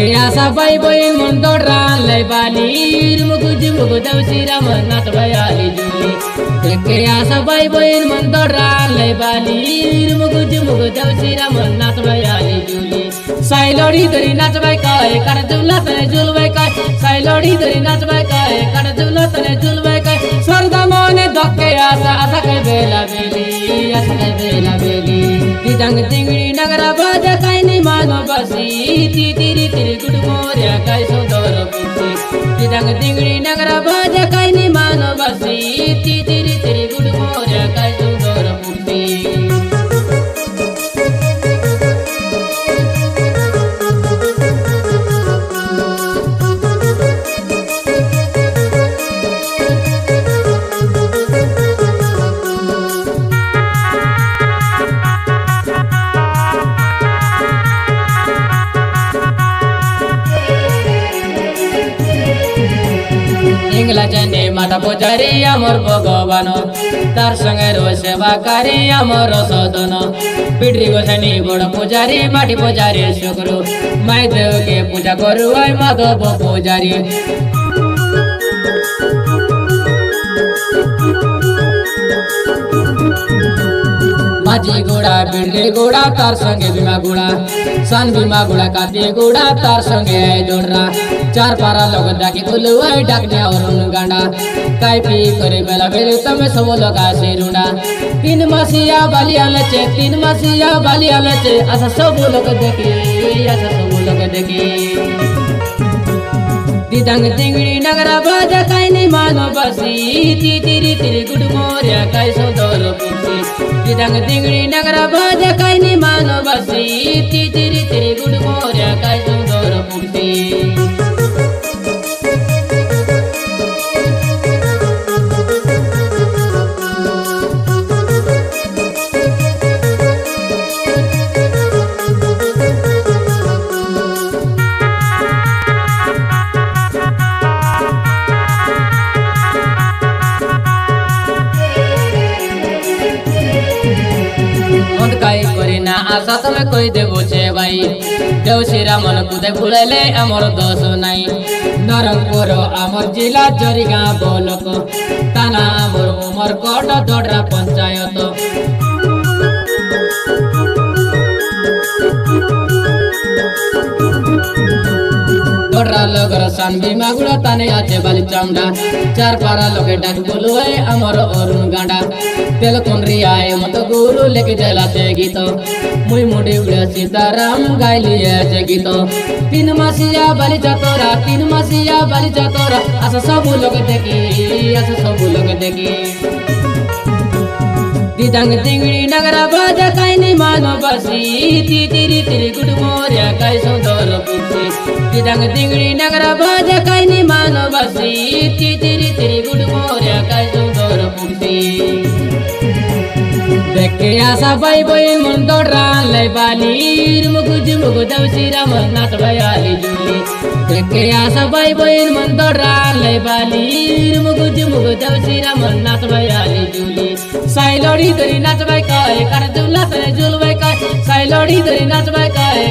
देखे आशा बाई बहिन मन दौड़ालै बाली मुगु जिमुगु दौसिरा मन नाच भयाली जुली देखे आशा बाई बहिन मन दौड़ालै बाली मुगु जिमुगु दौसिरा मन नाच भयाली जुली साइलोडी धरी नाच भाई काए काट जुला तने जुल भाई काए साइलोडी धरी नाच भाई काए काट जुला तने जुल भाई काए स्वर्दा मोने धक्के आशा आशा के बेला बेली आशा के बेला बेली तिदंग तिंगड़ी नगरा बाजा काई नि मानो बसी तिरी तिरी गुड मोरिया काई सोदर पुसी तिदंग तिंगड़ी नगरा बाजा काई नि मानो बसी तिरी तिरी गुड मोरिया काई सोदर पुसी इंगला जाने माता पुजारी आमर भगवान तार संगे रो सेवाकारी आमर सदन पिडरी गोसानी बड़ पुजारी माटी पुजारी शुक्र माई देव के पूजा करू आई माधव पुजारी माझी गोड़ा बिड़ली गोड़ा तार संगे बीमा गोड़ा सान बीमा गोड़ा काती गोड़ा तार संगे जोड़रा चार पारा लोग डाकी बुलवाई डाकने और गांडा काई पी करे बेला बेले तमे सब लोग आसे रुड़ा तीन मासिया बालिया लचे तीन मासिया बालिया लचे ऐसा सब लोग देखे ऐसा सब लोग देखे तिदंग तिंगड़ी नगरा बाजा काई नि मानो बसी तिरी तिरी गुड मोरिया काई सोदर पुसी तिदंग तिंगड़ी नगरा बाजा काई नि मानो बसी तिरी तिरी गुड मोरिया काई सोदर पुसी काई करी ना आशा तुम्हें कोई देवो छे भाई देवशिरा मन कुदे भूलेले आमर दोष नाई नरंगपुर आमर जिला जरिगा बोलक ताना आमर उमर कोट दोडरा पंचायत दोडरा लोगर सान बीमा गुड़ा ताने आचे बाली चामडा चार पारा लोके डाक बोलुए आमर अरुण गांडा तेल कोनरी आए मत गुरु लेके जला से गीत मुई मुड़ी उड़े सीताराम गाइली है गीत तीन मासिया बाली जातोरा तीन मासिया बाली जातोरा ऐसा सब लोग देखी ऐसा सब लोग देखी तिदंग तिंगड़ी नगरा बाजा काई नि मानो बसी तिरी तिरी गुड मोरिया काई सोदर पुसी तिदंग तिंगड़ी नगरा बाजा काई नि मानो बसी तिरी तिरी गुड मोरिया काई सोदर पुसी देखे आशा बाई बहिन मन दौड़ालै बाली मुगु जिमुगु दौसिरा मन नाच भयाली जुली देखे आशा बाई बहिन मन दौड़ालै बाली मुगु जिमुगु दौसिरा मन नाच भयाली जुली साइलोडी धरी नाच भाई काए काट जुला तने जुल भाई काए साइलोडी धरी नाच भाई काए